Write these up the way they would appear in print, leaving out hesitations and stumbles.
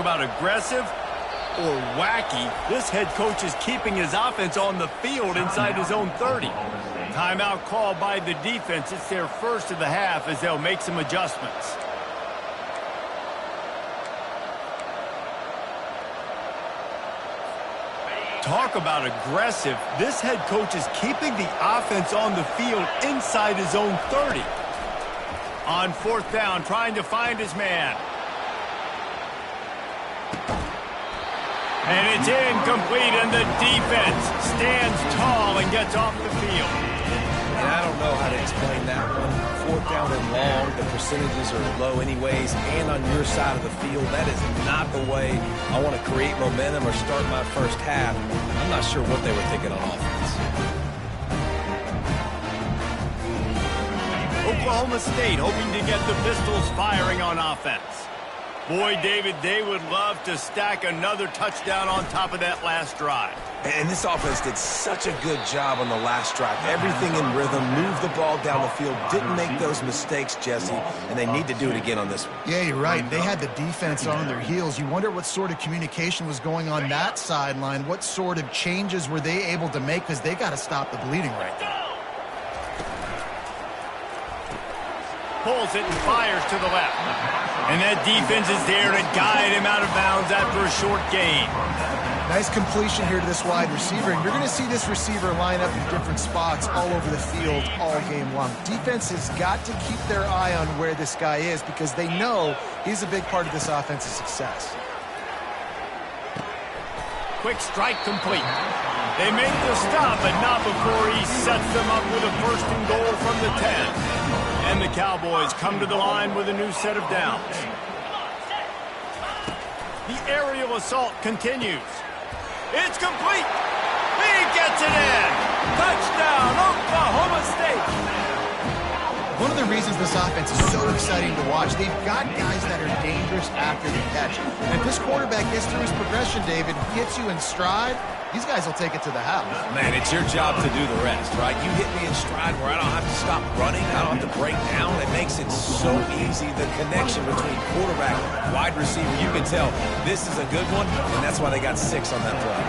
about aggressive or wacky. This head coach is keeping his offense on the field inside his own 30. Timeout called by the defense. It's their first of the half as they'll make some adjustments. Talk about aggressive. This head coach is keeping the offense on the field inside his own 30. On fourth down, trying to find his man. And it's incomplete, and the defense stands tall and gets off the field. And I don't know how to explain that one. Fourth down and long, the percentages are low anyways, and on your side of the field, that is not the way I want to create momentum or start my first half. I'm not sure what they were thinking on offense. Oklahoma State hoping to get the Pistols firing on offense. Boy, David, they would love to stack another touchdown on top of that last drive. And this offense did such a good job on the last drive. Everything in rhythm, moved the ball down the field, didn't make those mistakes, Jesse, and they need to do it again on this one. Yeah, you're right. They had the defense on their heels. You wonder what sort of communication was going on that sideline. What sort of changes were they able to make, because they got to stop the bleeding right now. Pulls it and fires to the left. And that defense is there to guide him out of bounds after a short gain. Nice completion here to this wide receiver. And you're going to see this receiver line up in different spots all over the field all game long. Defense has got to keep their eye on where this guy is, because they know he's a big part of this offense's success. Quick strike complete. They make the stop, but not before he sets them up with a first and goal from the 10. And the Cowboys come to the line with a new set of downs. The aerial assault continues. It's complete. He gets it in. Touchdown, Oklahoma State. One of the reasons this offense is so exciting to watch, they've got guys that are dangerous after the catch. And if this quarterback gets through his progression, David, gets you in stride, these guys will take it to the house. Man, it's your job to do the rest, right? You hit me in stride where I don't have to stop running. I don't have to break down. It makes it so easy. The connection between quarterback and wide receiver, you can tell this is a good one, and that's why they got 6 on that play.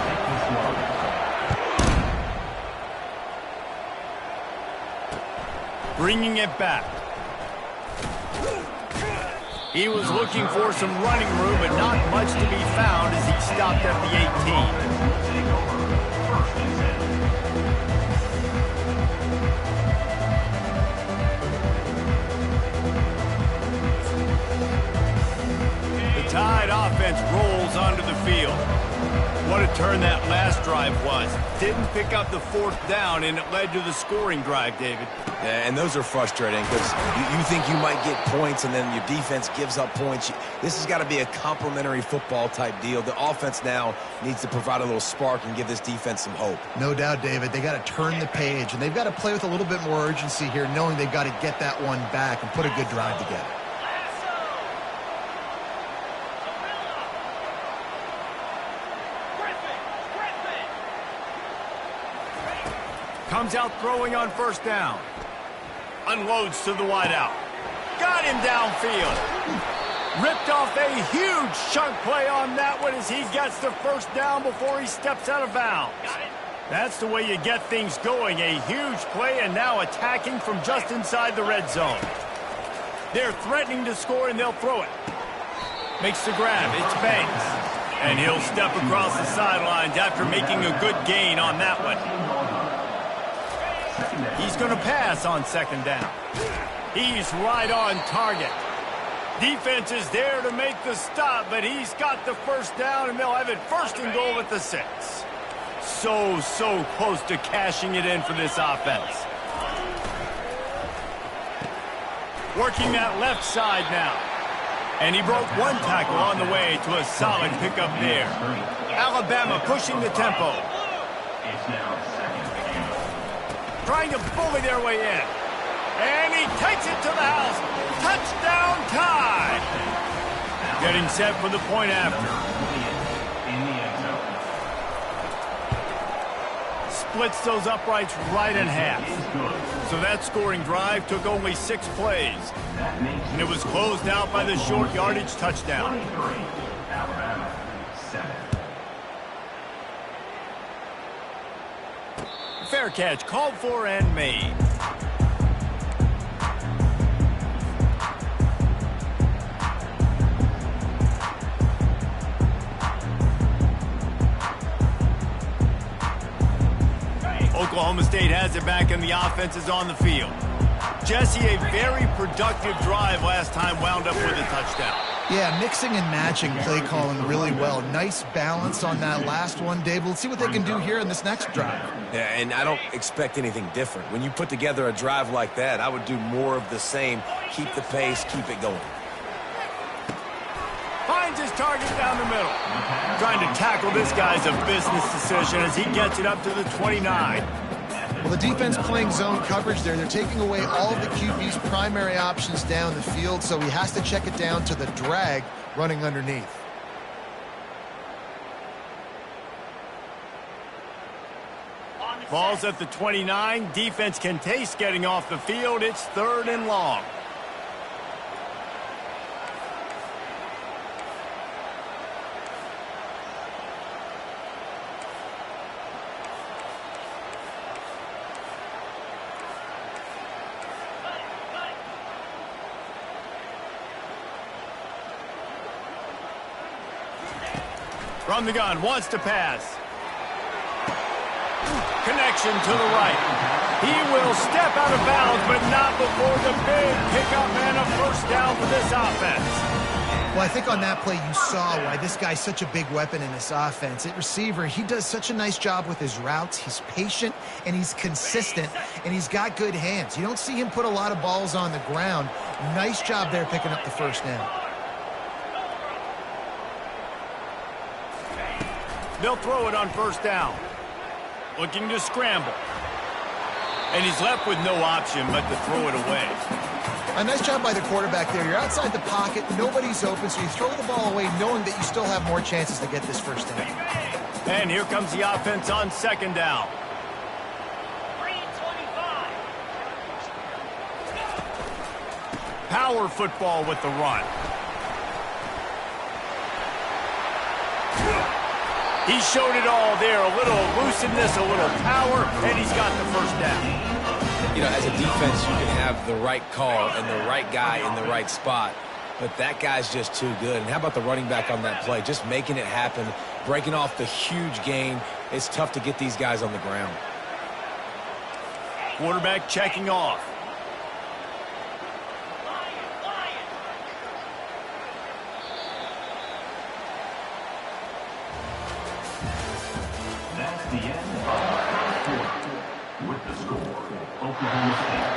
Bringing it back. He was looking for some running room, but not much to be found as he stopped at the 18. The Tide offense rolls onto the field. What a turn that last drive was. Didn't pick up the fourth down, and it led to the scoring drive, David. Yeah, and those are frustrating because you think you might get points, and then your defense gives up points. This has got to be a complementary football type deal. The offense now needs to provide a little spark and give this defense some hope. No doubt, David. They got to turn the page, and they've got to play with a little bit more urgency here, knowing they've got to get that one back and put a good drive together. Comes out throwing on first down. Unloads to the wideout. Got him downfield. Ripped off a huge chunk play on that one as he gets the first down before he steps out of bounds. That's the way you get things going. A huge play, and now attacking from just inside the red zone. They're threatening to score, and they'll throw it. Makes the grab. It's Banks. And he'll step across the sidelines after making a good gain on that one. He's going to pass on second down. He's right on target. Defense is there to make the stop, but he's got the first down, and they'll have it first and goal at the 6. So close to cashing it in for this offense. Working that left side now. And he broke one tackle on the way to a solid pickup there. Alabama pushing the tempo. Trying to bully their way in. And he takes it to the house. Touchdown Tide. Getting set for the point after. Splits those uprights right in half. So that scoring drive took only 6 plays. And it was closed out by the short yardage touchdown. Fair catch called for and made. Oklahoma State has it back and the offense is on the field. Jesse, a very productive drive last time, wound up with a touchdown. Yeah, mixing and matching play calling really well. Nice balance on that last one, Dave. Let's see what they can do here in this next drive. Yeah, and I don't expect anything different. When you put together a drive like that, I would do more of the same. Keep the pace, keep it going. Finds his target down the middle. Trying to tackle this guy's a business decision as he gets it up to the 29. Well, the defense playing zone coverage there. They're taking away all of the QB's primary options down the field, so he has to check it down to the drag running underneath. Ball's at the 29. Defense can taste getting off the field. It's 3rd and long. From the gun, wants to pass. Connection to the right. He will step out of bounds, but not before the big pickup and a first down for this offense. Well, I think on that play you saw why this guy's such a big weapon in this offense. At receiver, he does such a nice job with his routes. He's patient, and he's consistent, and he's got good hands. You don't see him put a lot of balls on the ground. Nice job there picking up the first down. They'll throw it on first down. Looking to scramble. And he's left with no option but to throw it away. A nice job by the quarterback there. You're outside the pocket, nobody's open, so you throw the ball away knowing that you still have more chances to get this first down. And here comes the offense on second down. Power football with the run. He showed it all there. A little elusiveness, a little power, and he's got the first down. You know, as a defense, you can have the right call and the right guy in the right spot, but that guy's just too good. And how about the running back on that play? Just making it happen, breaking off the huge gain. It's tough to get these guys on the ground. Quarterback checking off. That's the end of the first quarter. With the score, Oklahoma State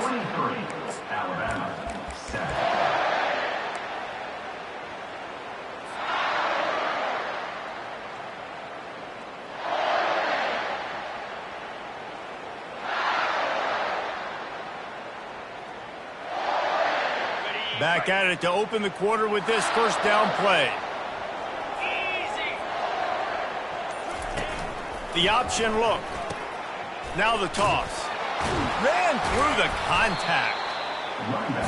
23, Alabama 7. Back at it to open the quarter with this first down play. The option look. Now the toss. Ran through the contact.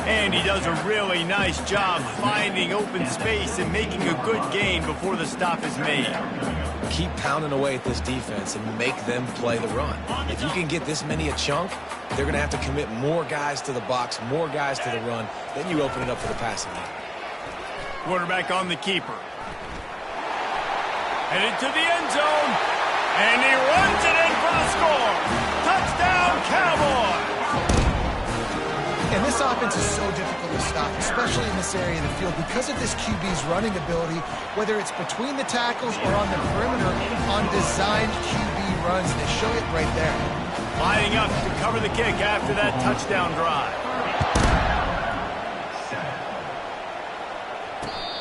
And he does a really nice job finding open space and making a good gain before the stop is made. Keep pounding away at this defense and make them play the run. If you can get this many a chunk, they're going to have to commit more guys to the box, more guys to the run. Then you open it up for the passing game. Quarterback on the keeper. Headed to the end zone. And he runs it in for the score. Touchdown, Cowboys! And this offense is so difficult to stop, especially in this area of the field, because of this QB's running ability, whether it's between the tackles or on the perimeter on designed QB runs. They show it right there. Lining up to cover the kick after that touchdown drive.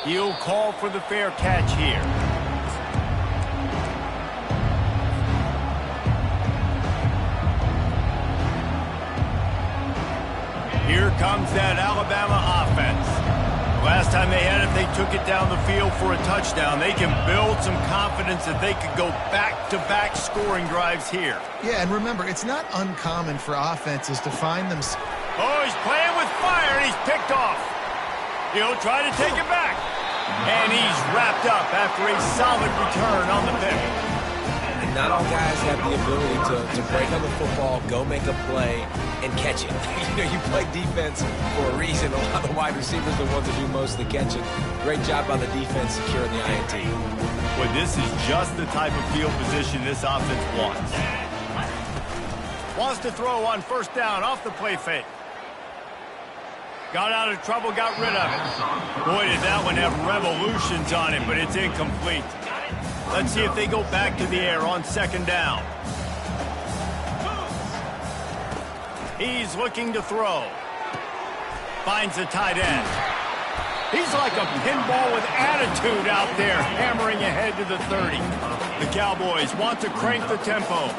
He'll call for the fair catch here. Here comes that Alabama offense. Last time they had it, they took it down the field for a touchdown. They can build some confidence that they could go back-to-back scoring drives here. Yeah, and remember, it's not uncommon for offenses to find them. Oh, he's playing with fire, and he's picked off. He'll try to take it back. And he's wrapped up after a solid return on the pick. not all guys have the ability to break on the football, go make a play, and catch it. You play defense for a reason. A lot of wide receivers are the ones that do most of the catching. Great job by the defense securing the INT. Well, this is just the type of field position this offense wants. Wants to throw on first down off the play fake. Got out of trouble, got rid of it. Boy, did that one have revolutions on it, but it's incomplete. Let's see if they go back to the air on second down. He's looking to throw. Finds the tight end. He's like a pinball with attitude out there, hammering ahead to the 30. The Cowboys want to crank the tempo.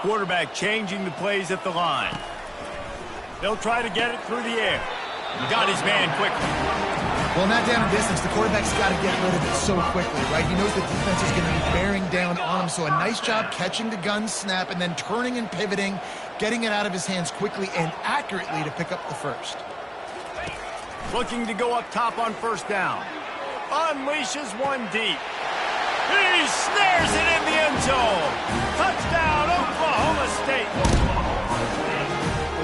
Quarterback changing the plays at the line. They'll try to get it through the air. Got his man quickly. Well, not down in distance. The quarterback's got to get rid of it so quickly, right? He knows the defense is going to be bearing down on him. So a nice job catching the gun snap and then turning and pivoting, getting it out of his hands quickly and accurately to pick up the first. Looking to go up top on first down. Unleashes one deep. He snares it in the end zone. Touchdown, Oklahoma State.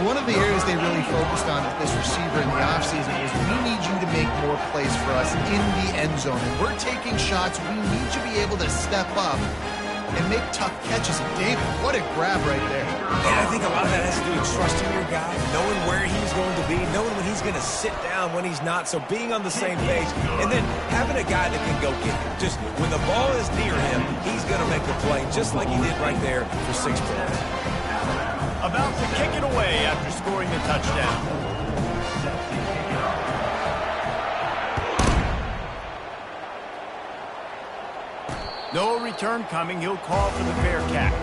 One of the areas they really focused on with this receiver in the offseason was we need you to make more plays for us in the end zone. And we're taking shots. We need to be able to step up and make tough catches. And David, what a grab right there. And I think a lot of that has to do with trusting your guy, knowing where he's going to be, knowing when he's going to sit down, when he's not. So being on the same page, and then having a guy that can go get it. Just when the ball is near him, he's going to make the play, just like he did right there for 6 points. About to kick it away after scoring the touchdown. No return coming. He'll call for the fair catch.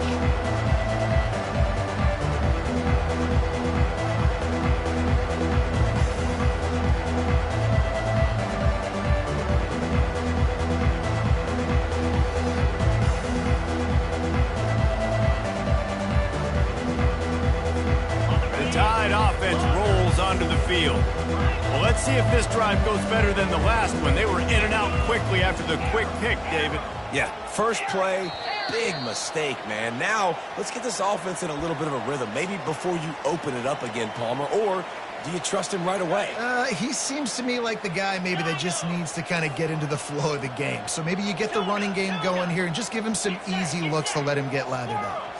The Tide offense rolls onto the field. Well, let's see if this drive goes better than the last one. They were in and out quickly after the quick pick, David. Yeah, first play, big mistake, man. Now, let's get this offense in a little bit of a rhythm. Maybe before you open it up again, Palmer, or do you trust him right away? He seems to me like the guy maybe that just needs to kind of get into the flow of the game. So maybe you get the running game going here and just give him some easy looks to let him get lathered up.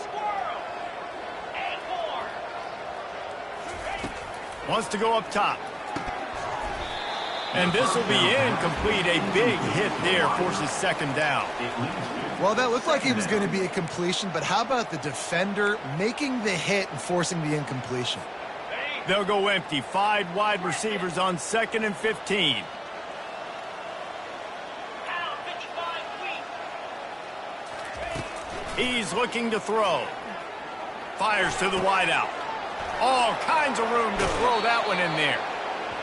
Wants to go up top. And this will be incomplete. A big hit there forces second down. Well, that looked like it was going to be a completion, but how about the defender making the hit and forcing the incompletion? They'll go empty. 5 wide receivers on 2nd and 15. He's looking to throw. Fires to the wideout. All kinds of room to throw that one in there.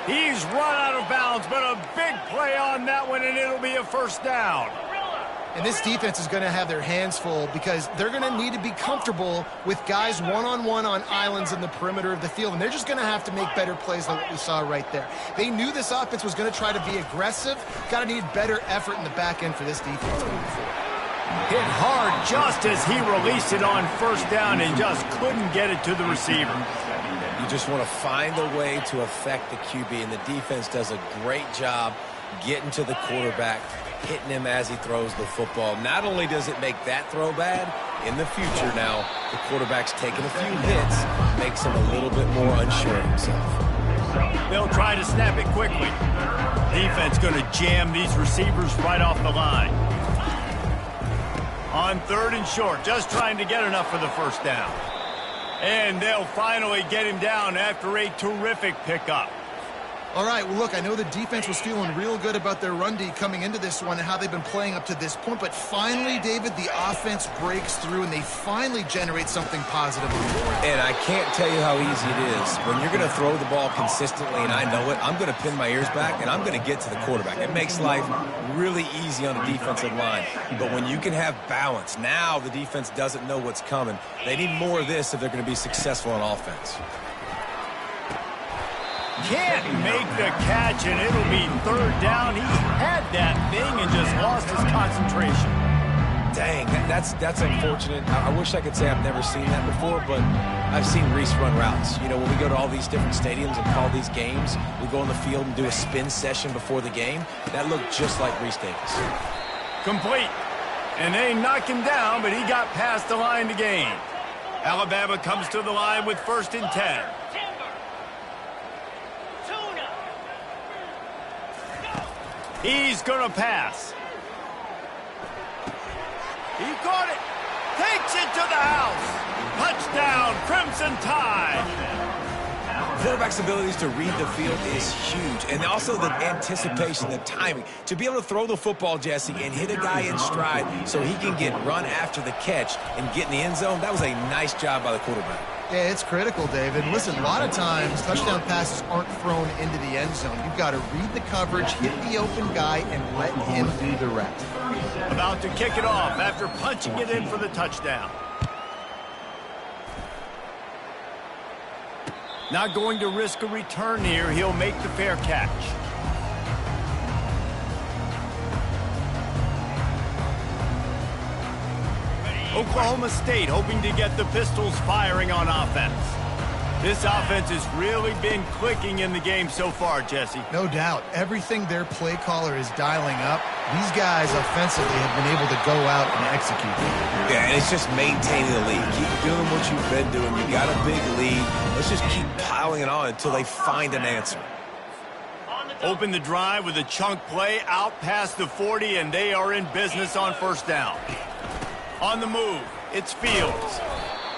He's run out of bounds, but a big play on that one, and it'll be a first down. And this defense is going to have their hands full because they're going to need to be comfortable with guys one-on-one on islands in the perimeter of the field, and they're just going to have to make better plays than what we saw right there. They knew this offense was going to try to be aggressive. Got to need better effort in the back end for this defense moving forward. Hit hard just as he released it on first down and just couldn't get it to the receiver. You just want to find a way to affect the QB, and the defense does a great job getting to the quarterback, hitting him as he throws the football. Not only does it make that throw bad, in the future now, the quarterback's taking a few hits, makes him a little bit more unsure of himself. They'll try to snap it quickly. Defense going to jam these receivers right off the line. On 3rd and short, just trying to get enough for the first down. And they'll finally get him down after a terrific pickup. All right, well, look, I know the defense was feeling real good about their run D coming into this one and how they've been playing up to this point, but finally, David, the offense breaks through and they finally generate something positive. And I can't tell you how easy it is. When you're going to throw the ball consistently, and I know it, I'm going to pin my ears back, and I'm going to get to the quarterback. It makes life really easy on the defensive line. But when you can have balance, now the defense doesn't know what's coming. They need more of this if they're going to be successful on offense. Can't make the catch, and it'll be third down. He had that thing and just lost his concentration. Dang, that's unfortunate. I wish I could say I've never seen that before, but I've seen Reese run routes. You know, when we go to all these different stadiums and call these games, we go on the field and do a spin session before the game. That looked just like Reese Davis. Complete. And they knock him down, but he got past the line to gain. Alabama comes to the line with 1st and 10. He's going to pass. He caught it. Takes it to the house. Touchdown, Crimson Tide. Quarterback's abilities to read the field is huge, and also the anticipation, the timing. To be able to throw the football, Jesse, and hit a guy in stride so he can get run after the catch and get in the end zone, that was a nice job by the quarterback. Yeah, it's critical, David. Listen, a lot of times touchdown passes aren't thrown into the end zone. You've got to read the coverage, hit the open guy, and let him do the rest. About to kick it off after punching it in for the touchdown. Not going to risk a return here. He'll make the fair catch. Oklahoma State hoping to get the Pistols firing on offense. This offense has really been clicking in the game so far, Jesse. No doubt. Everything their play caller is dialing up, these guys offensively have been able to go out and execute. Yeah, and it's just maintaining the lead. Keep doing what you've been doing. You got a big lead. Let's just keep piling it on until they find an answer. Open the drive with a chunk play out past the 40, and they are in business on 1st down. On the move, it's Fields.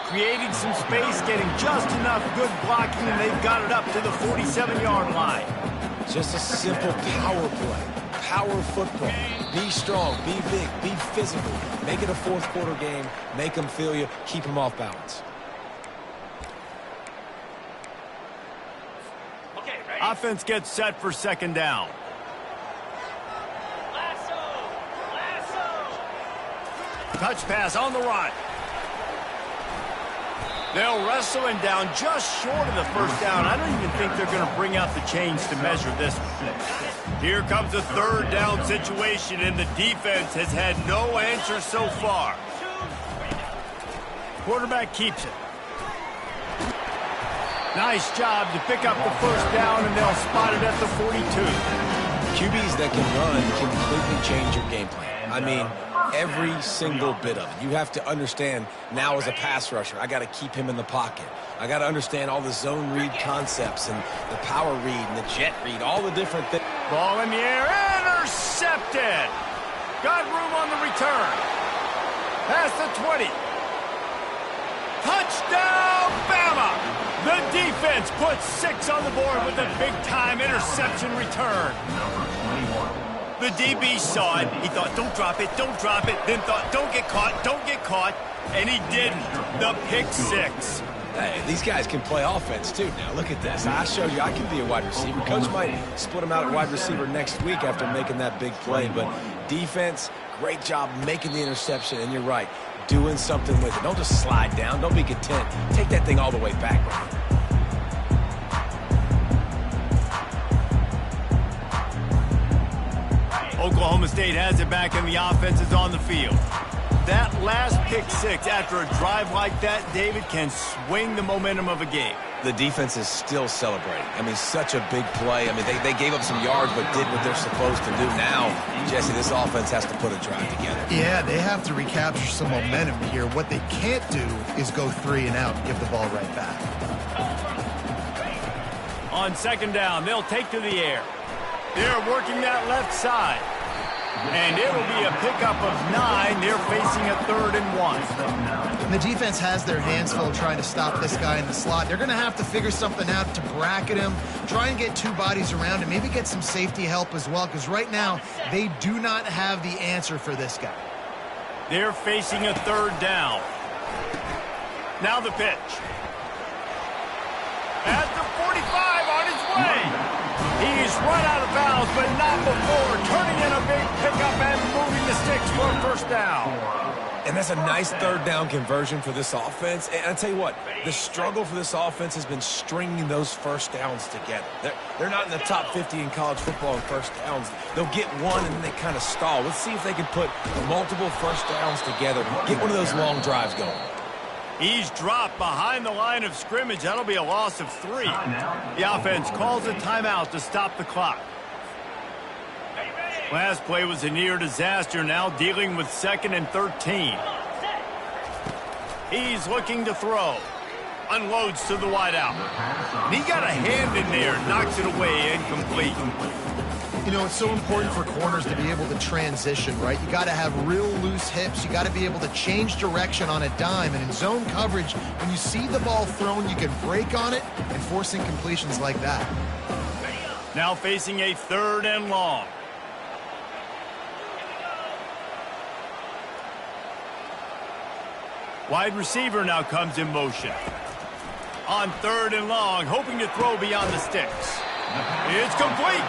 Creating some space, getting just enough good blocking, and they've got it up to the 47-yard line. Just a simple power play. Power football. Be strong, be big, be physical. Make it a fourth-quarter game. Make them feel you. Keep them off balance. Okay, ready? Offense gets set for 2nd down. Touch pass on the run. They'll wrestle him down just short of the 1st down. I don't even think they're going to bring out the chains to measure this one. Here comes a 3rd down situation, and the defense has had no answer so far. Quarterback keeps it. Nice job to pick up the 1st down, and they'll spot it at the 42. QBs that can run completely change your game plan. I mean, every single bit of it. You have to understand now as a pass rusher, I got to keep him in the pocket. I got to understand all the zone read concepts and the power read and the jet read, all the different things. Ball in the air, intercepted. Got room on the return. Past the 20. Touchdown, Bama! The defense puts 6 on the board with a big-time interception return. The DB saw it. He thought, don't drop it, don't drop it. Then thought, don't get caught. And he didn't. The pick 6. Hey, these guys can play offense, too. Now, look at this. I showed you I can be a wide receiver. Coach might split him out at wide receiver next week after making that big play. But defense, great job making the interception. And you're right, doing something with it. Don't just slide down. Don't be content. Take that thing all the way back, man. Oklahoma State has it back, and the offense is on the field. That last pick 6 after a drive like that, David, can swing the momentum of a game. The defense is still celebrating. I mean, such a big play. I mean, they gave up some yards but did what they're supposed to do. Now, Jesse, this offense has to put a drive together. Yeah, they have to recapture some momentum here. What they can't do is go 3 and out and give the ball right back. On 2nd down, they'll take to the air. They're working that left side. And it'll be a pickup of 9. They're facing a 3rd and 1. And the defense has their hands full trying to stop this guy in the slot. They're going to have to figure something out to bracket him, try and get 2 bodies around him, maybe get some safety help as well, because right now they do not have the answer for this guy. They're facing a 3rd down. Now the pitch. At the 45 on his way. He's run out of bounds, but not before turning in a big pickup and moving the sticks for a 1st down. And that's a nice third down conversion for this offense. And I tell you what, the struggle for this offense has been stringing those first downs together. They're not in the top 50 in college football in first downs. They'll get one and then they kind of stall. Let's see if they can put multiple first downs together, get one of those long drives going. He's dropped behind the line of scrimmage. That'll be a loss of 3. The offense calls a timeout to stop the clock. Last play was a near disaster, now dealing with 2nd and 13. He's looking to throw. Unloads to the wideout. And he got a hand in there, knocks it away, incomplete. You know, it's so important for corners to be able to transition, right? You got to have real loose hips. You got to be able to change direction on a dime. And in zone coverage, when you see the ball thrown, you can break on it and force incompletions like that. Now facing a 3rd and long. Wide receiver now comes in motion. On 3rd and long, hoping to throw beyond the sticks. It's complete.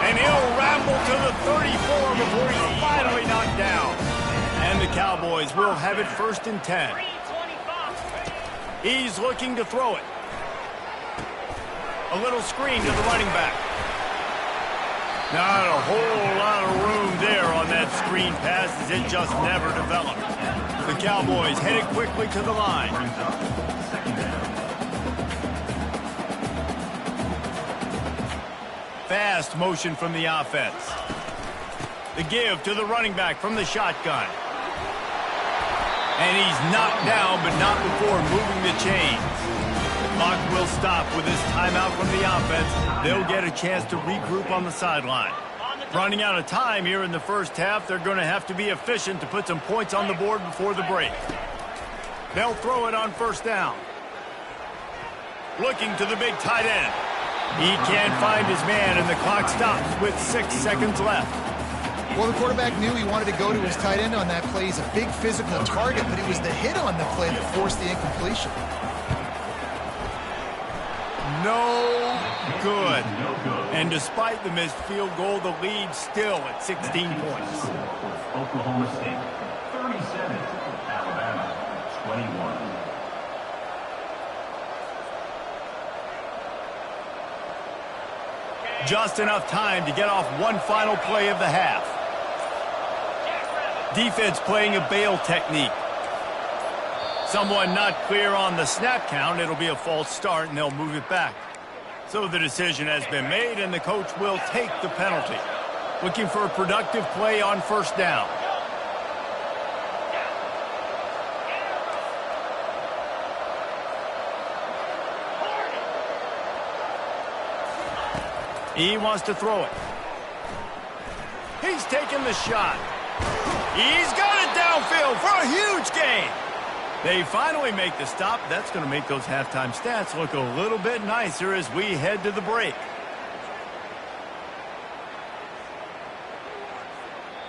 And he'll ramble to the 34 before he's finally knocked down. And the Cowboys will have it 1st and 10. He's looking to throw it. A little screen to the running back. Not a whole lot of room there on that screen pass as it just never developed. The Cowboys headed quickly to the line. Fast motion from the offense. The give to the running back from the shotgun. And he's knocked down, but not before moving the chains. The clock will stop with this timeout from the offense. They'll get a chance to regroup on the sideline. Running out of time here in the first half, they're going to have to be efficient to put some points on the board before the break. They'll throw it on 1st down. Looking to the big tight end. He can't find his man, and the clock stops with 6 seconds left. Well, the quarterback knew he wanted to go to his tight end on that play. He's a big physical target, but it was the hit on the play that forced the incompletion. No good. And despite the missed field goal, the lead still at 16 points. Oklahoma State, 37. Alabama, 21. Just enough time to get off one final play of the half. Defense playing a bail technique. Someone not clear on the snap count. It'll be a false start, and they'll move it back. So the decision has been made, and the coach will take the penalty. Looking for a productive play on 1st down. He wants to throw it. He's taking the shot. He's got it downfield for a huge gain. They finally make the stop. That's going to make those halftime stats look a little bit nicer as we head to the break.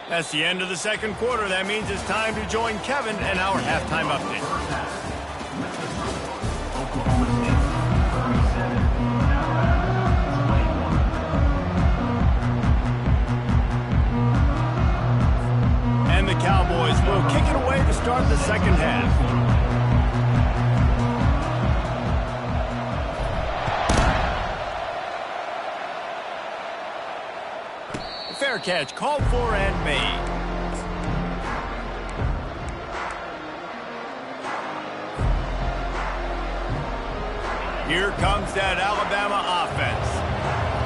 That's the end of the 2nd quarter. That means it's time to join Kevin and our halftime update. Oklahoma State, 37. Alabama, 21. And the Cowboys will kick it away to start the 2nd half. Fair catch called for and made. Here comes that Alabama offense.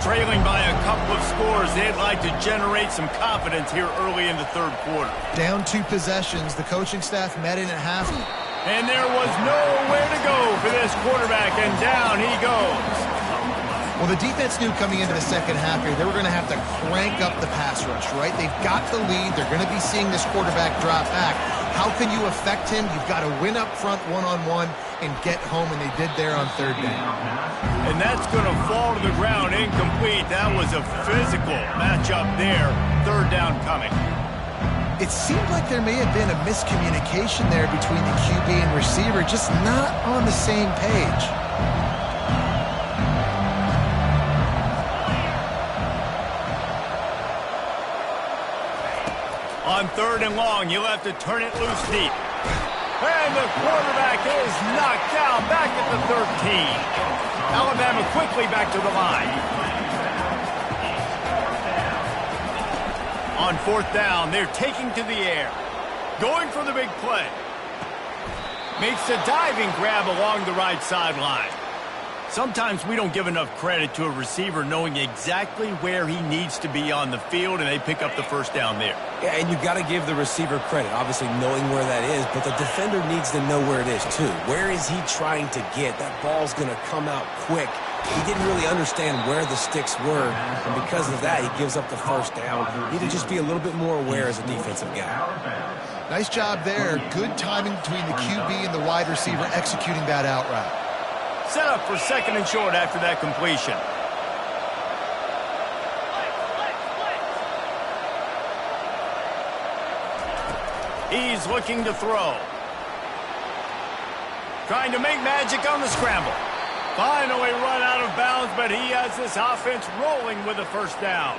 Trailing by a couple of scores, they'd like to generate some confidence here early in the 3rd quarter. Down 2 possessions. The coaching staff met in at half. And there was nowhere to go for this quarterback, and down he goes. Well, the defense knew coming into the 2nd half here, they were going to have to crank up the pass rush, right? They've got the lead. They're going to be seeing this quarterback drop back. How can you affect him? You've got to win up front one-on-one and get home, and they did there on 3rd down. And that's going to fall to the ground incomplete. That was a physical matchup there. 3rd down coming. It seemed like there may have been a miscommunication there between the QB and receiver, just not on the same page. On On 3rd and long, you'll have to turn it loose deep. And the quarterback is knocked down back at the 13. Alabama quickly back to the line. On 4th down, they're taking to the air. Going for the big play. Makes a diving grab along the right sideline. Sometimes we don't give enough credit to a receiver knowing exactly where he needs to be on the field, and they pick up the first down there. Yeah, and you've got to give the receiver credit, obviously knowing where that is, but the defender needs to know where it is too. Where is he trying to get? That ball's going to come out quick. He didn't really understand where the sticks were, and because of that, he gives up the first down. You need to just be a little bit more aware as a defensive guy. Nice job there. Good timing between the QB and the wide receiver executing that out route. Set up for 2nd and short after that completion. He's looking to throw. Trying to make magic on the scramble. Finally run out of bounds, but he has this offense rolling with a first down.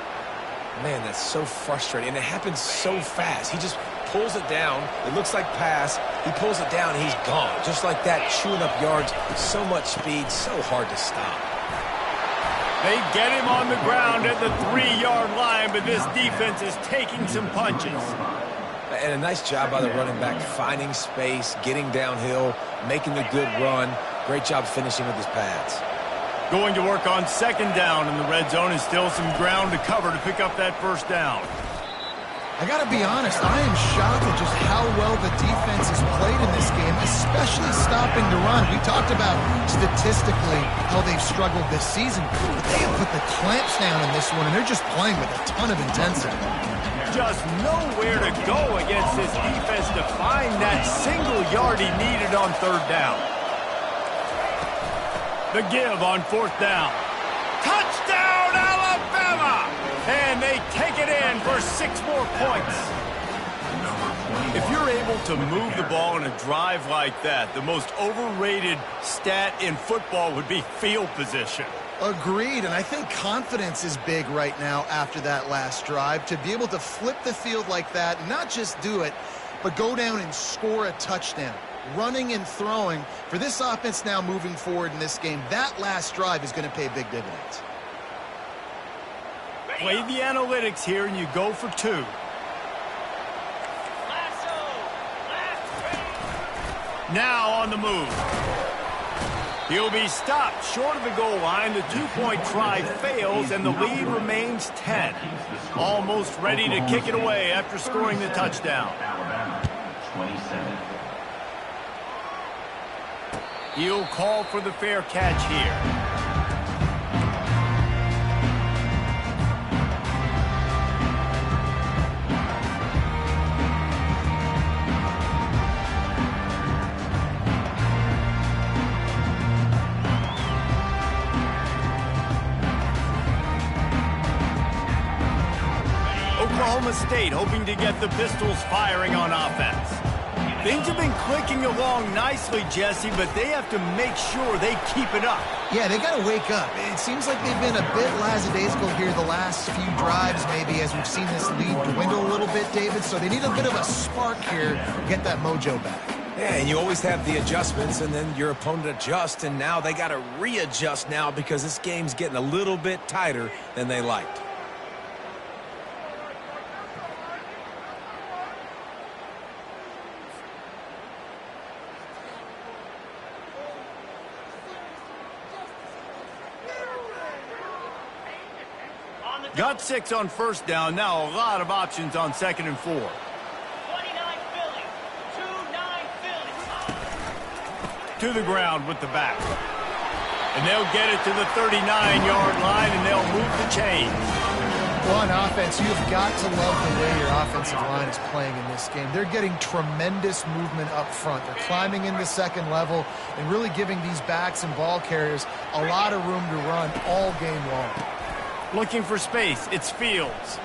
Man, that's so frustrating, and it happens so fast. He just pulls it down. It looks like pass. He pulls it down, and he's gone. Just like that, chewing up yards. So much speed, so hard to stop. They get him on the ground at the 3-yard line, but this defense is taking some punches. And a nice job by the running back, finding space, getting downhill, making a good run. Great job finishing with his pads. Going to work on 2nd down in the red zone, and still some ground to cover to pick up that first down. I got to be honest, I am shocked at just how well the defense has played in this game, especially stopping the run. We talked about statistically how they've struggled this season, but they have put the clamps down in this one, and they're just playing with a ton of intensity. Just nowhere to go against this defense to find that single yard he needed on 3rd down. The give on 4th down. Touchdown, Alabama! And they take it in for 6 more points. If you're able to move the ball in a drive like that, the most overrated stat in football would be field position. Agreed, and I think confidence is big right now after that last drive. To be able to flip the field like that, not just do it, but go down and score a touchdown. Running and throwing, for this offense now moving forward in this game, that last drive is going to pay big dividends. Play the analytics here, and you go for 2. Now on the move. He'll be stopped short of the goal line. The 2-point try fails, and the lead remains 10. Almost ready to kick it away after scoring the touchdown. Alabama, 27. He'll call for the fair catch here. Oklahoma State hoping to get the Pistols firing on offense. Things have been clicking along nicely, Jesse, but they have to make sure they keep it up. Yeah, they got to wake up. It seems like they've been a bit lackadaisical here the last few drives, maybe, as we've seen this lead dwindle a little bit, David. So they need a bit of a spark here to get that mojo back. Yeah, and you always have the adjustments, and then your opponent adjusts, and now they got to readjust now because this game's getting a little bit tighter than they liked. Got 6 on 1st down. Now a lot of options on 2nd and 4. 29 Philly. 2-9 Philly. To the ground with the back. And they'll get it to the 39-yard line, and they'll move the chains. Well, on offense, you've got to love the way your offensive line is playing in this game. They're getting tremendous movement up front. They're climbing into 2nd level and really giving these backs and ball carriers a lot of room to run all game long. Looking for space. It's Fields.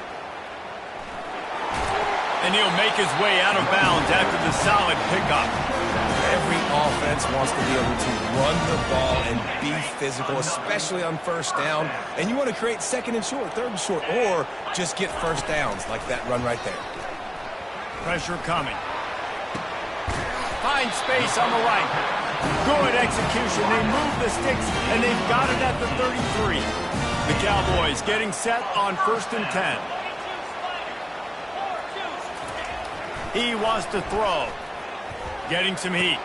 And he'll make his way out of bounds after the solid pickup. Every offense wants to be able to run the ball and be physical, especially on 1st down. And you want to create 2nd and short, 3rd and short, or just get 1st downs like that run right there. Pressure coming. Find space on the right. Good execution. They move the sticks, and they've got it at the 33. The Cowboys getting set on 1st and 10. He wants to throw. Getting some heat.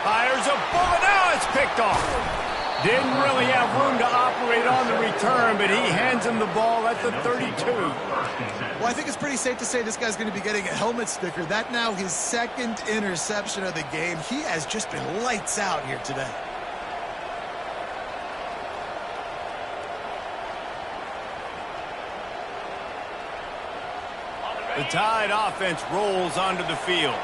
Fires a bullet. Now it's picked off. Didn't really have room to operate on the return, but he hands him the ball at the 32. Well, I think it's pretty safe to say this guy's going to be getting a helmet sticker. That now his 2nd interception of the game. He has just been lights out here today. The Tide offense rolls onto the field.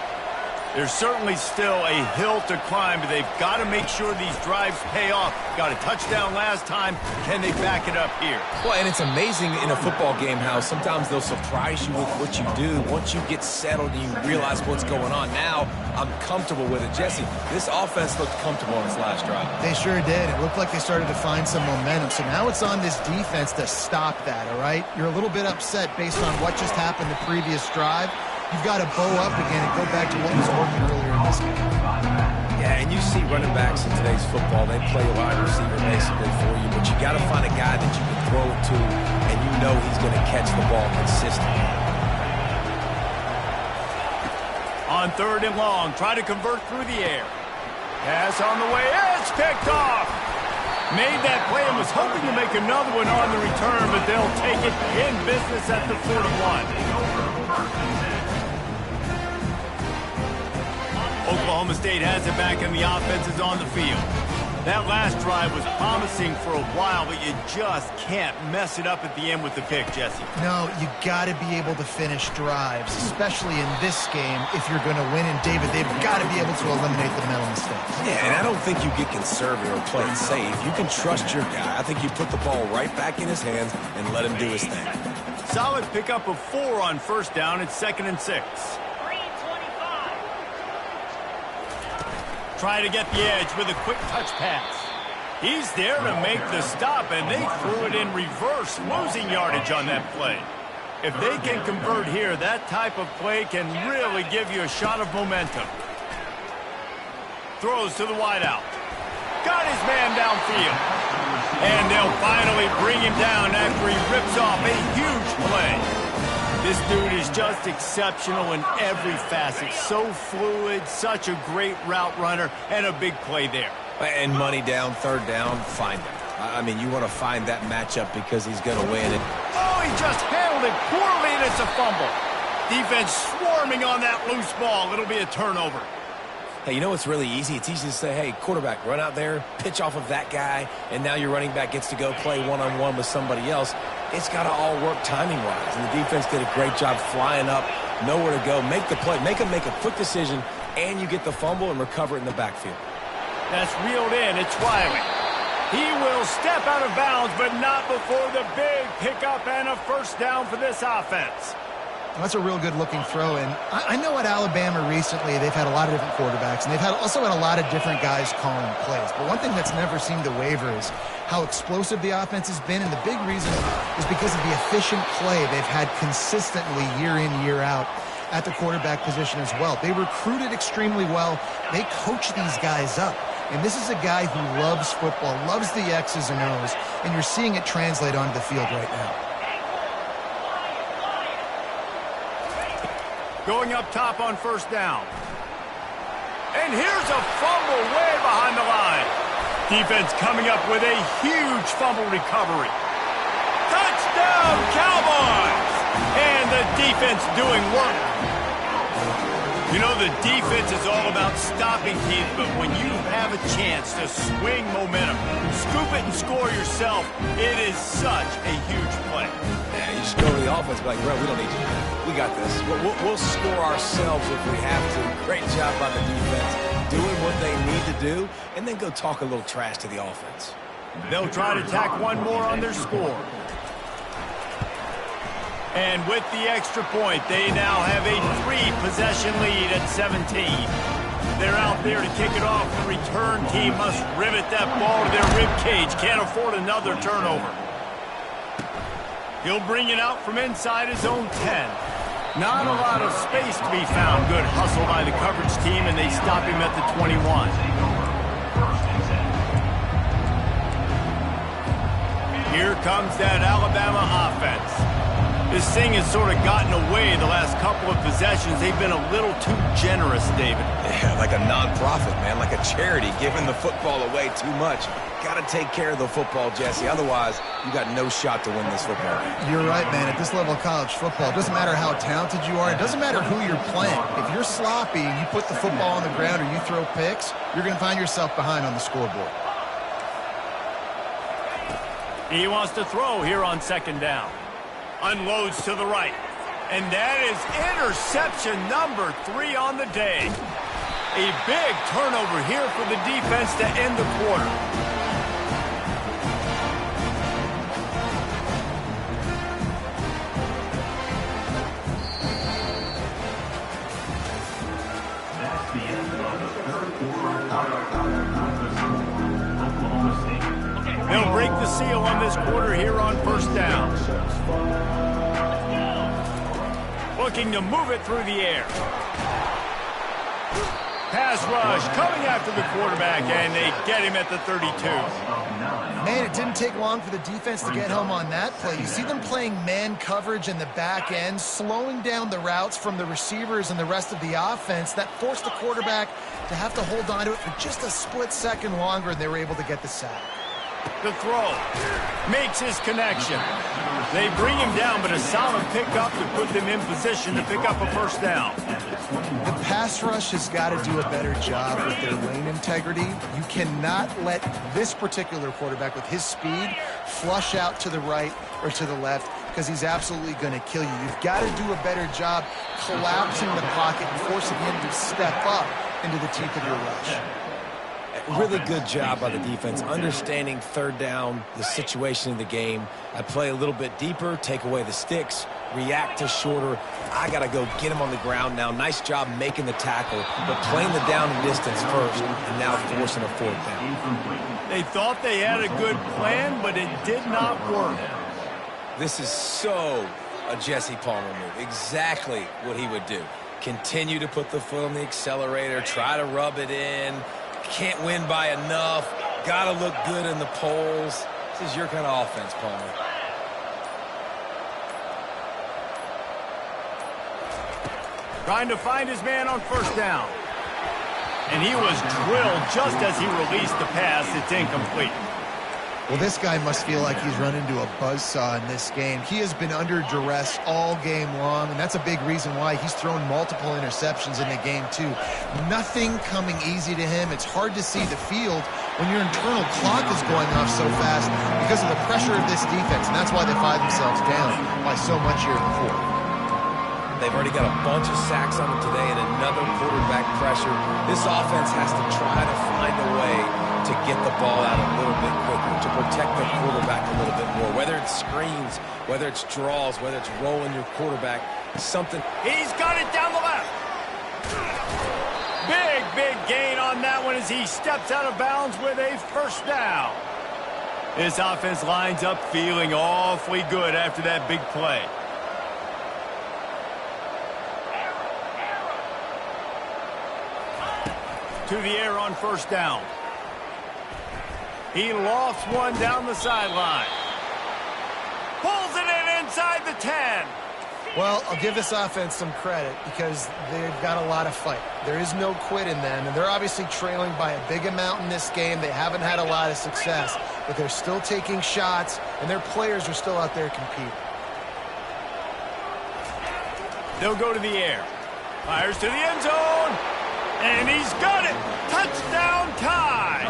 There's certainly still a hill to climb, but they've got to make sure these drives pay off. Got a touchdown last time. Can they back it up here? Well, and it's amazing in a football game how sometimes they'll surprise you with what you do. Once you get settled and you realize what's going on, now I'm comfortable with it. Jesse, this offense looked comfortable on its last drive. They sure did. It looked like they started to find some momentum. So now it's on this defense to stop that, all right? You're a little bit upset based on what just happened the previous drive. You've got to bow up again and go back to what was working earlier in this game. Yeah, and you see running backs in today's football, they play a wide receiver basically for you, but you got to find a guy that you can throw it to, and you know he's going to catch the ball consistently. On 3rd and long, try to convert through the air. Pass on the way. It's picked off. Made that play and was hoping to make another one on the return, but they'll take it in business at the 41. Oklahoma State has it back and the offense is on the field. That last drive was promising for a while, but you just can't mess it up at the end with the pick, Jesse. No, you got to be able to finish drives, especially in this game if you're going to win. And David, they've got to be able to eliminate the mental mistakes. Yeah, and I don't think you get conservative or play it safe. You can trust your guy. I think you put the ball right back in his hands and let him do his thing. Solid pickup of 4 on 1st down. It's 2nd and 6. Try to get the edge with a quick touch pass. He's there to make the stop, and they threw it in reverse, losing yardage on that play. If they can convert here, that type of play can really give you a shot of momentum. Throws to the wideout. Got his man downfield. And they'll finally bring him down after he rips off a huge play. This dude is just exceptional in every facet. So fluid, such a great route runner, and a big play there. And money down, 3rd down, find him. I mean, you want to find that matchup because he's going to win it. Oh, he just handled it poorly, and it's a fumble. Defense swarming on that loose ball. It'll be a turnover. Hey, you know what's really easy? It's easy to say, hey, quarterback, run out there, pitch off of that guy, and now your running back gets to go play one-on-one with somebody else. It's got to all work timing-wise, and the defense did a great job flying up, nowhere to go, make the play, make him make a quick decision, and you get the fumble and recover it in the backfield. That's reeled in. It's Wiley. He will step out of bounds, but not before the big pickup and a 1st down for this offense. That's a real good-looking throw. And I know at Alabama recently they've had a lot of different quarterbacks, and they've also had a lot of different guys calling plays. But one thing that's never seemed to waver is how explosive the offense has been, and the big reason is because of the efficient play they've had consistently year in, year out at the quarterback position as well. They recruited extremely well. They coach these guys up. And this is a guy who loves football, loves the X's and O's, and you're seeing it translate onto the field right now. Going up top on 1st down. And here's a fumble way behind the line. Defense coming up with a huge fumble recovery. Touchdown, Cowboys! And the defense doing work. You know, the defense is all about stopping teams, but when you have a chance to swing momentum, scoop it and score yourself, it is such a huge play. Yeah, you just go to the offense, be like, bro, we don't need you. We got this. We'll score ourselves if we have to. Great job by the defense, doing what they need to do, and then go talk a little trash to the offense. They'll try to tack one more on their score. And with the extra point, they now have a 3-possession lead at 17. They're out there to kick it off. The return team must rivet that ball to their rib cage. Can't afford another turnover. He'll bring it out from inside his own 10. Not a lot of space to be found. Good hustle by the coverage team, and they stop him at the 21. Here comes that Alabama offense. This thing has sort of gotten away the last couple of possessions. They've been a little too generous, David. Yeah, like a non-profit, man, like a charity, giving the football away too much. Got to take care of the football, Jesse. Otherwise, you got no shot to win this football game. You're right, man. At this level of college football, it doesn't matter how talented you are. It doesn't matter who you're playing. If you're sloppy and you put the football on the ground or you throw picks, you're going to find yourself behind on the scoreboard. He wants to throw here on second down. Unloads to the right. And that is interception number 3 on the day. A big turnover here for the defense to end the quarter. That's the end of the third quarter. Oklahoma State. They'll break the seal on this quarter here on first down. Looking to move it through the air. Pass rush coming after the quarterback, and they get him at the 32. Man, it didn't take long for the defense to get home on that play. You see them playing man coverage in the back end, slowing down the routes from the receivers and the rest of the offense. That forced the quarterback to have to hold on to it for just a split second longer, and they were able to get the sack. The throw makes his connection. They bring him down, but a solid pickup to put them in position to pick up a first down. The pass rush has got to do a better job with their lane integrity. You cannot let this particular quarterback with his speed flush out to the right or to the left, because he's absolutely going to kill you. You've got to do a better job collapsing the pocket and forcing him to step up into the teeth of your rush. Really good job by the defense, understanding third down, the situation of the game. I play a little bit deeper, take away the sticks, react to shorter. I got to go get him on the ground now. Nice job making the tackle, but playing the down and distance first, and now forcing a fourth down. They thought they had a good plan, but it did not work. This is so a Jesse Palmer move. Exactly what he would do. Continue to put the foot on the accelerator, try to rub it in. Can't win by enough. Got to look good in the polls. This is your kind of offense, Palmer. Trying to find his man on first down. And he was drilled just as he released the pass. It's incomplete. Well, this guy must feel like he's run into a buzzsaw in this game. He has been under duress all game long, and that's a big reason why he's thrown multiple interceptions in the game, too. Nothing coming easy to him. It's hard to see the field when your internal clock is going off so fast because of the pressure of this defense, and that's why they find themselves down by so much here in the fourth. They've already got a bunch of sacks on them today and another quarterback pressure. This offense has to try to find a way to get the ball out a little bit quicker, to protect the quarterback a little bit more. Whether it's screens, whether it's draws, whether it's rolling your quarterback, something. He's got it down the left. Big gain on that one as he steps out of bounds with a first down. This offense lines up feeling awfully good after that big play. To the air on first down. He lofts one down the sideline. Pulls it in inside the 10. Well, I'll give this offense some credit because they've got a lot of fight. There is no quit in them, and they're obviously trailing by a big amount in this game. They haven't had a lot of success, but they're still taking shots, and their players are still out there competing. They'll go to the air. Fires to the end zone. And he's got it. Touchdown tie.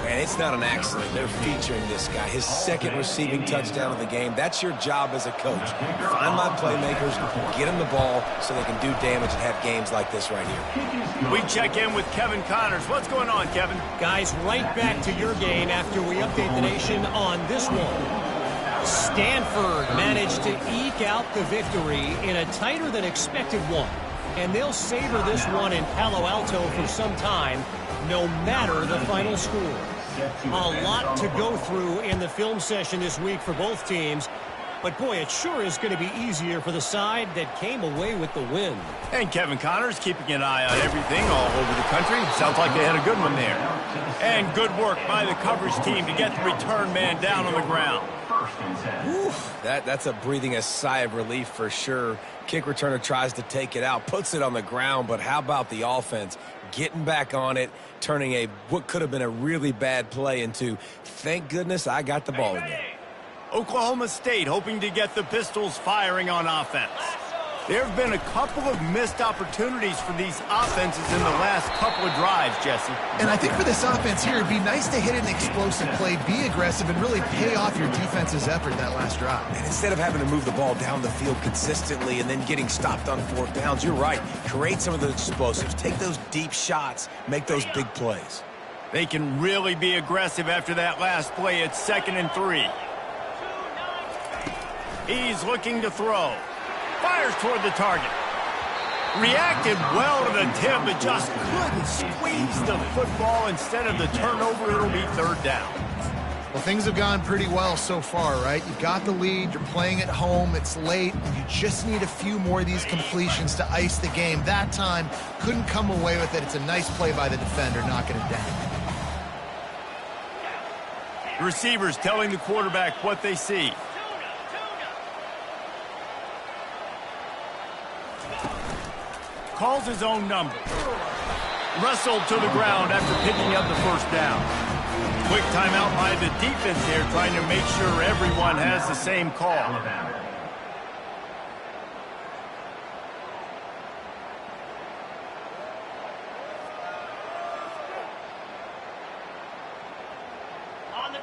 And it's not an accident. They're featuring this guy. His second receiving touchdown of the game. That's your job as a coach. Find my playmakers, get them the ball so they can do damage and have games like this right here. We check in with Kevin Connors. What's going on, Kevin? Guys, right back to your game after we update the nation on this one. Stanford managed to eke out the victory in a tighter than expected one. And they'll savor this one in Palo Alto for some time, no matter the final score. A lot to go through in the film session this week for both teams. But, boy, it sure is going to be easier for the side that came away with the win. And Kevin Connors keeping an eye on everything all over the country. Sounds like they had a good one there. And good work by the coverage team to get the return man down on the ground. Whew, that's a breathing a sigh of relief for sure. Kick returner tries to take it out, puts it on the ground, but how about the offense getting back on it, turning what could have been a really bad play into, thank goodness I got the ball again. Oklahoma State hoping to get the Pistols firing on offense. There have been a couple of missed opportunities for these offenses in the last couple of drives, Jesse. And I think for this offense here, it'd be nice to hit an explosive play, be aggressive, and really pay off your defense's effort that last drive. And instead of having to move the ball down the field consistently and then getting stopped on fourth downs, you're right. Create some of those explosives. Take those deep shots. Make those big plays. They can really be aggressive after that last play. It's 2nd and 3. He's looking to throw. Fires toward the target. Reacted well to the tip, but just couldn't squeeze the football. Instead of the turnover, it'll be 3rd down. Well, things have gone pretty well so far, right? You've got the lead, you're playing at home, it's late, and you just need a few more of these completions to ice the game. That time, couldn't come away with it. It's a nice play by the defender, knocking it down. The receivers telling the quarterback what they see. Calls his own number. Wrestled to the ground after picking up the 1st down. Quick timeout by the defense there, trying to make sure everyone has the same call.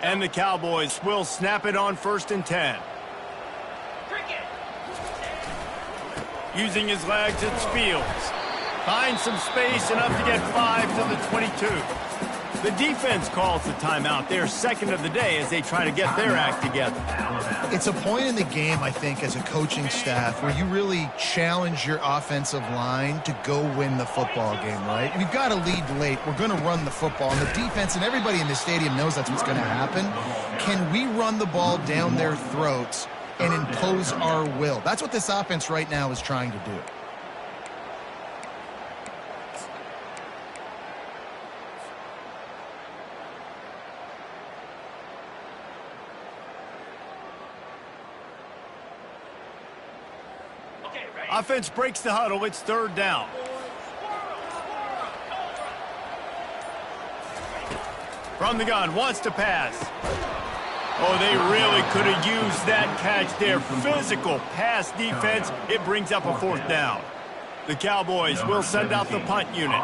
And the Cowboys will snap it on 1st and 10. Using his legs, it's Fields. Finds some space, enough to get 5 to the 22. The defense calls the timeout. They're 2nd of the day as they try to get their act together. It's a point in the game, I think, as a coaching staff where you really challenge your offensive line to go win the football game, right? We've got to lead late. We're going to run the football. And the defense and everybody in the stadium knows that's what's going to happen. Can we run the ball down their throats and impose our will? That's what this offense right now is trying to do. Offense breaks the huddle. It's 3rd down. From the gun, wants to pass. Oh, they really could have used that catch there. Physical pass defense. It brings up a 4th down. The Cowboys will send out the punt unit.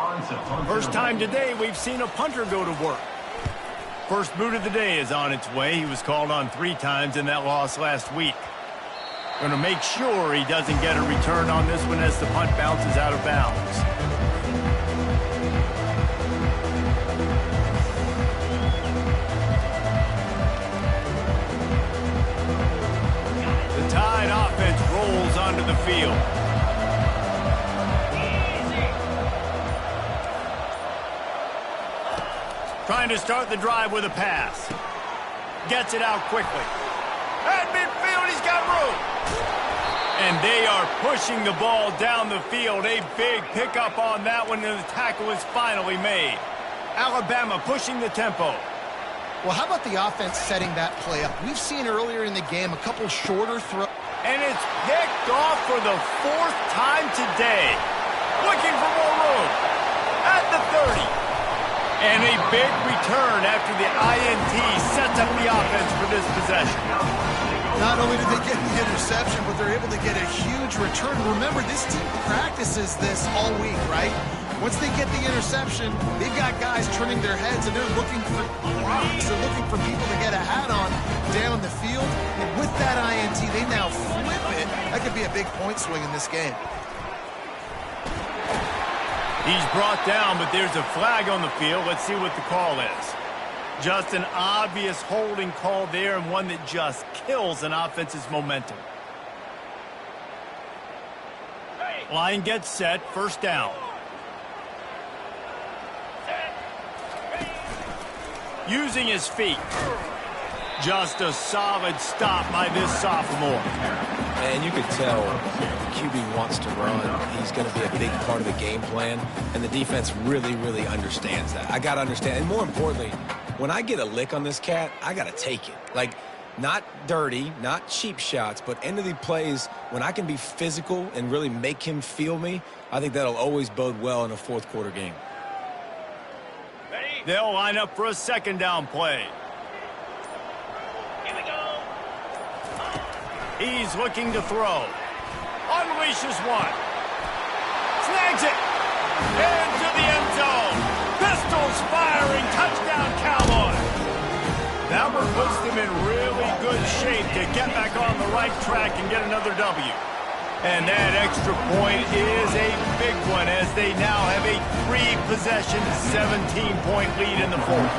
First time today we've seen a punter go to work. First boot of the day is on its way. He was called on 3 times in that loss last week. Going to make sure he doesn't get a return on this one as the punt bounces out of bounds. The Tide offense rolls onto the field. Trying to start the drive with a pass. Gets it out quickly. At midfield, he's got room. And they are pushing the ball down the field. A big pickup on that one, and the tackle is finally made. Alabama pushing the tempo. Well, how about the offense setting that play up? We've seen earlier in the game a couple shorter throws. And it's picked off for the 4th time today. Looking for more room. At the 30. And a big return after the INT sets up the offense for this possession. Not only did they get the interception, but they're able to get a huge return. Remember, this team practices this all week, right? Once they get the interception, they've got guys turning their heads, and they're looking for blocks. They're looking for people to get a hat on down the field. And with that INT, they now flip it. That could be a big point swing in this game. He's brought down, but there's a flag on the field. Let's see what the call is. Just an obvious holding call there, and one that just kills an offense's momentum. Line gets set, 1st down. Using his feet. Just a solid stop by this sophomore. And you could tell the QB wants to run. He's going to be a big part of the game plan, and the defense really, really understands that. I got to understand, and more importantly, when I get a lick on this cat, I got to take it. Like, not dirty, not cheap shots, but end of the plays, when I can be physical and really make him feel me, I think that'll always bode well in a fourth quarter game. They'll line up for a second down play. Here we go. He's looking to throw. Unleashes one. Snags it. Into the end zone. Pistols firing. Touchdown, Cowboys. That one puts them in really good shape to get back on the right track and get another W. And that extra point is a big one as they now have a 3-possession, 17-point lead in the fourth.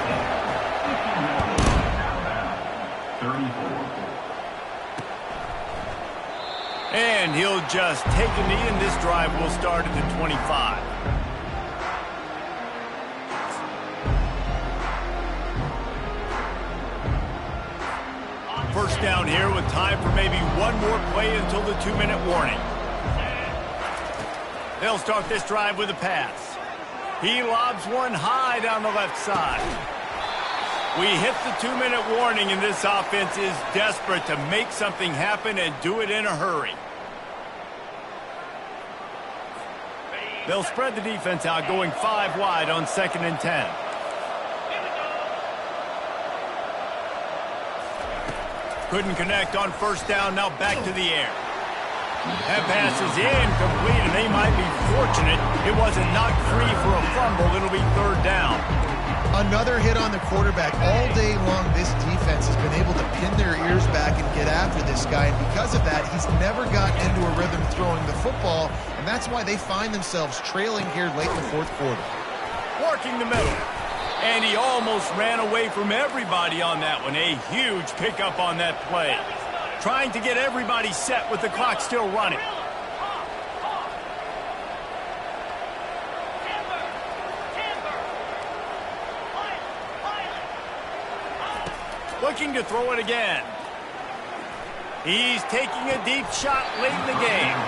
34. And he'll just take a knee, and this drive will start at the 25. First down here with time for maybe one more play until the 2-minute warning. They'll start this drive with a pass. He lobs one high down the left side. We hit the 2-minute warning, and this offense is desperate to make something happen and do it in a hurry. They'll spread the defense out, going 5 wide on 2nd and 10. Couldn't connect on first down, now back to the air. That pass is incomplete, and they might be fortunate it wasn't knocked free for a fumble. It'll be 3rd down. Another hit on the quarterback. All day long, this defense has been able to pin their ears back and get after this guy, and because of that, he's never gotten into a rhythm throwing the football, and that's why they find themselves trailing here late in the fourth quarter. Working the middle. And he almost ran away from everybody on that one. A huge pickup on that play. Trying to get everybody set with the clock still running. Looking to throw it again. He's taking a deep shot late in the game.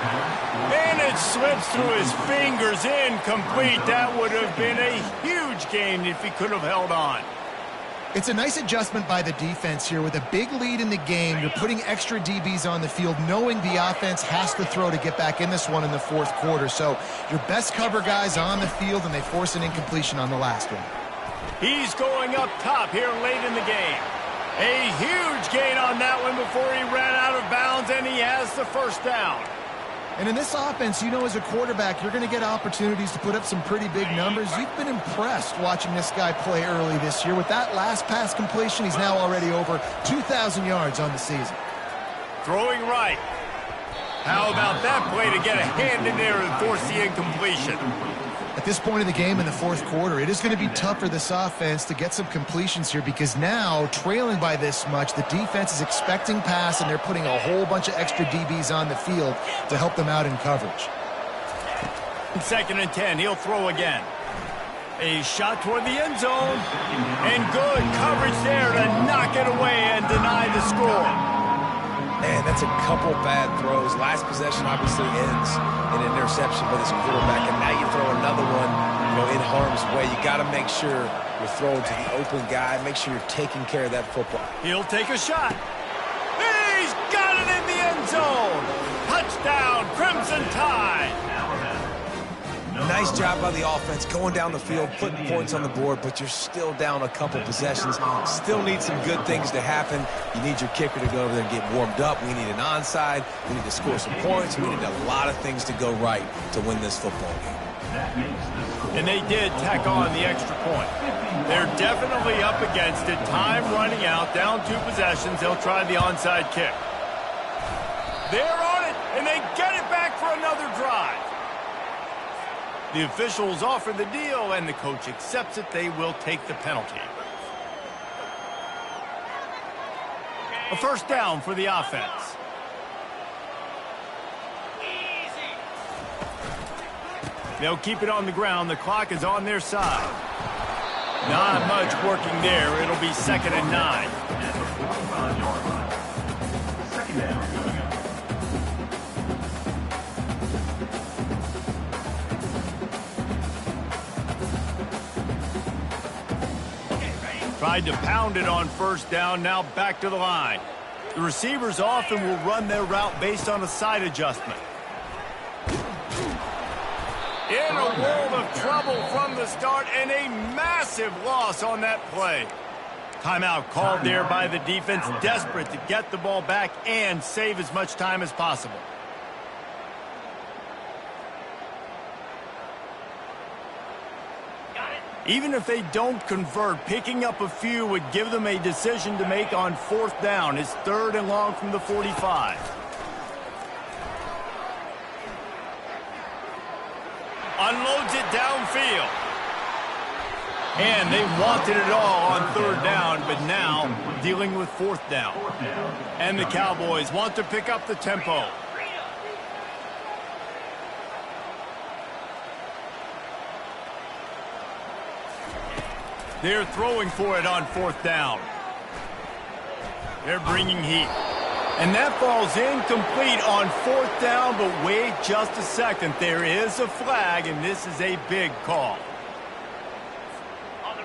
And it slips through his fingers, incomplete. That would have been a huge gain if he could have held on. It's a nice adjustment by the defense here. With a big lead in the game, you're putting extra DBs on the field, knowing the offense has to throw to get back in this one in the fourth quarter. So your best cover guys on the field, and they force an incompletion on the last one. He's going up top here late in the game. A huge gain on that one before he ran out of bounds, and he has the first down. And in this offense, you know, as a quarterback, you're going to get opportunities to put up some pretty big numbers. You've been impressed watching this guy play early this year. With that last pass completion, he's now already over 2,000 yards on the season. Throwing right. How about that play to get a hand in there and force the incompletion? At this point of the game in the fourth quarter, it is going to be tough for this offense to get some completions here, because now, trailing by this much, the defense is expecting pass, and they're putting a whole bunch of extra DBs on the field to help them out in coverage. 2nd and 10, he'll throw again. A shot toward the end zone, and good coverage there to knock it away and deny the score. Man, that's a couple bad throws. Last possession obviously ends in an interception by this quarterback, and now you throw another one, in harm's way. You got to make sure you're throwing to the open guy. Make sure you're taking care of that football. He'll take a shot. He's got it in the end zone. Touchdown, Crimson Tide. Nice job by the offense going down the field, putting points on the board, but you're still down a couple possessions. Still need some good things to happen. You need your kicker to go over there and get warmed up. We need an onside. We need to score some points. We need a lot of things to go right to win this football game. And they did tack on the extra point. They're definitely up against it. Time running out, down 2 possessions. They'll try the onside kick. They're on it, and they get it back for another drive. The officials offer the deal, and the coach accepts it. They will take the penalty. A first down for the offense. They'll keep it on the ground. The clock is on their side. Not much working there. It'll be 2nd and 9. At the 45-yard line. Second down coming up. Tried to pound it on 1st down, now back to the line. The receivers often will run their route based on a side adjustment. In a world of trouble from the start, and a massive loss on that play. Timeout called there by the defense, desperate to get the ball back and save as much time as possible. Even if they don't convert, picking up a few would give them a decision to make on 4th down. It's 3rd and long from the 45. Unloads it downfield. And they wanted it all on 3rd down, but now dealing with 4th down. And the Cowboys want to pick up the tempo. They're throwing for it on 4th down. They're bringing heat. And that falls incomplete on 4th down, but wait just a second. There is a flag, and this is a big call.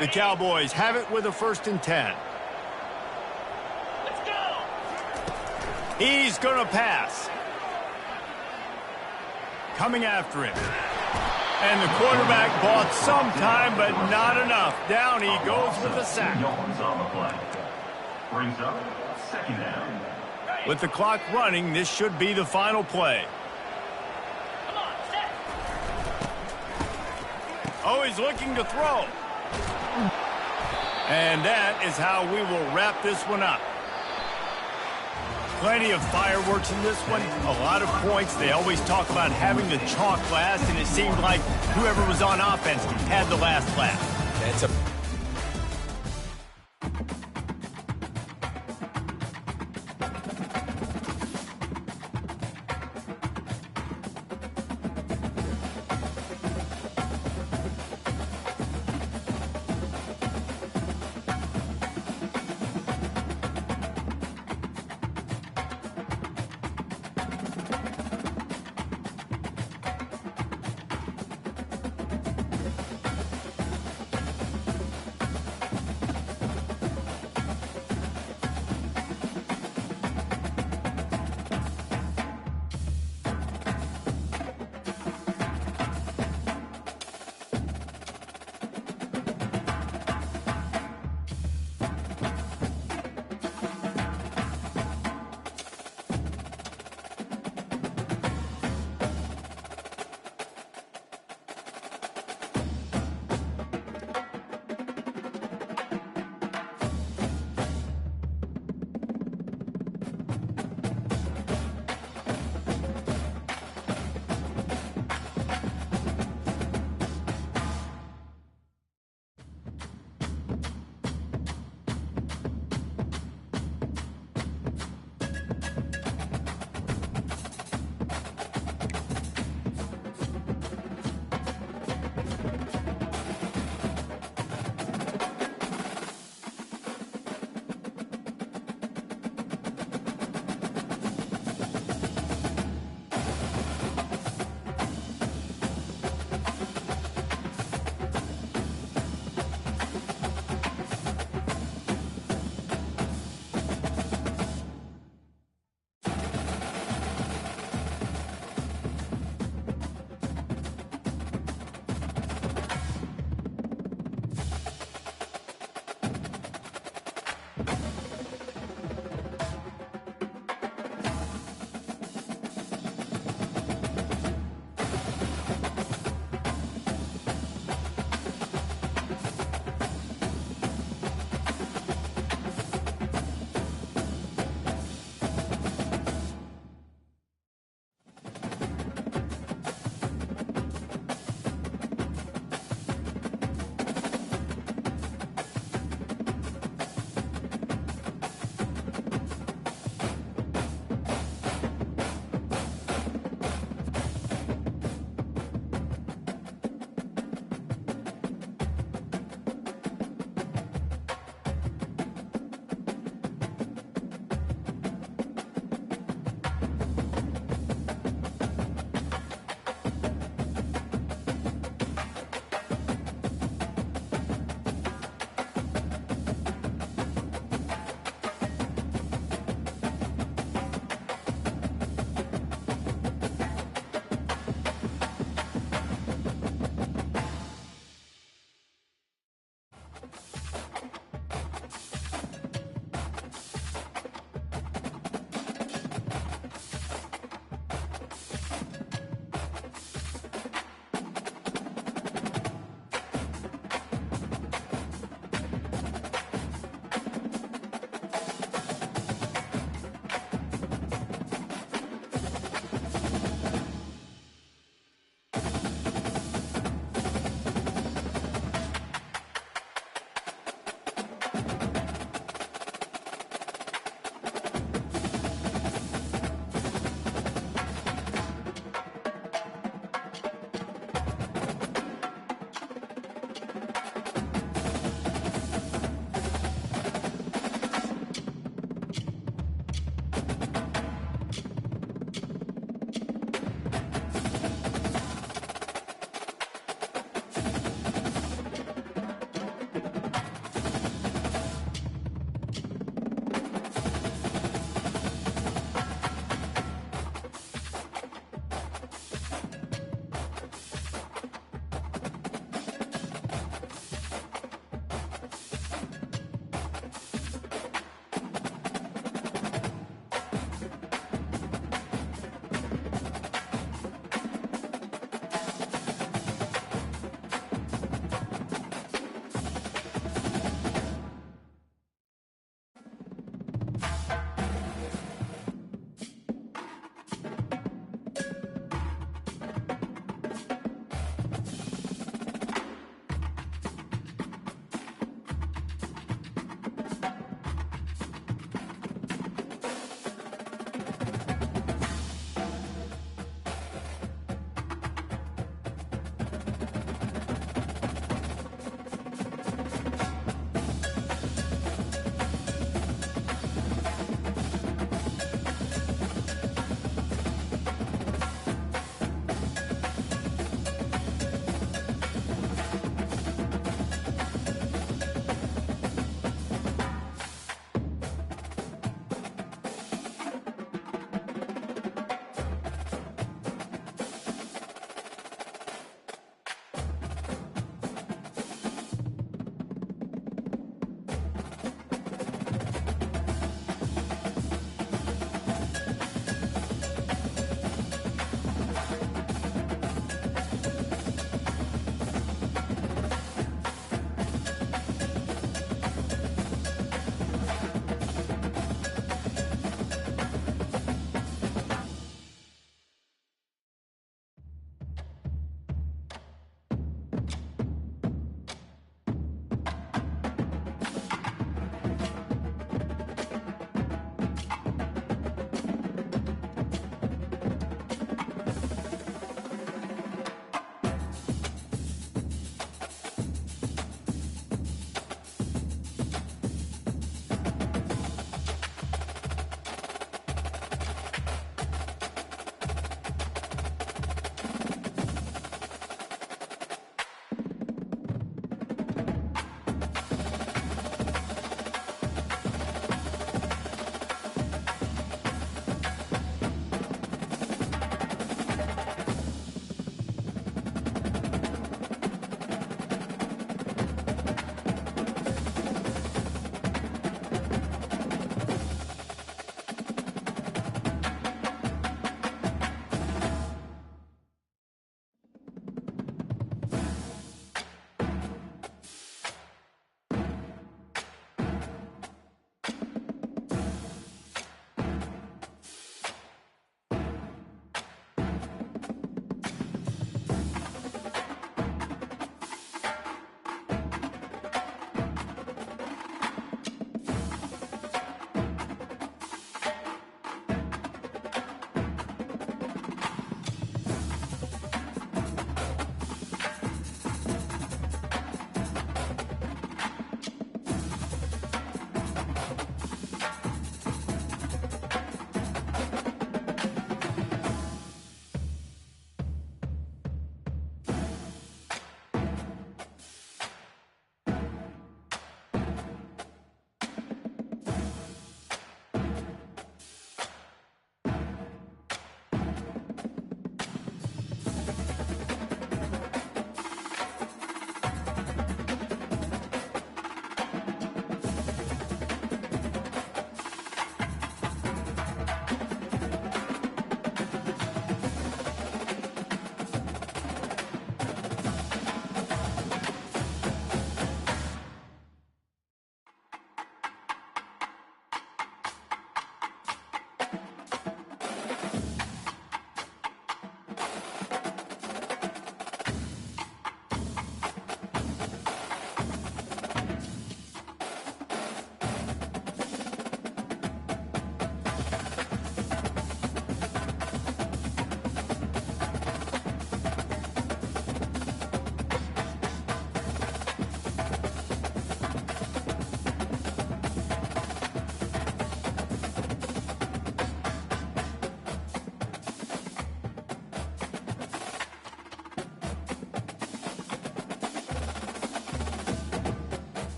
The Cowboys have it with a 1st and 10. Let's go. He's going to pass. Coming after him. And the quarterback bought some time, but not enough. Down he goes with the sack. Yards on the play. Brings up 2nd down. With the clock running, this should be the final play. Come on, set. Oh, he's looking to throw. And that is how we will wrap this one up. Plenty of fireworks in this one. A lot of points. They always talk about having the chalk last, and it seemed like whoever was on offense had the last laugh. That's a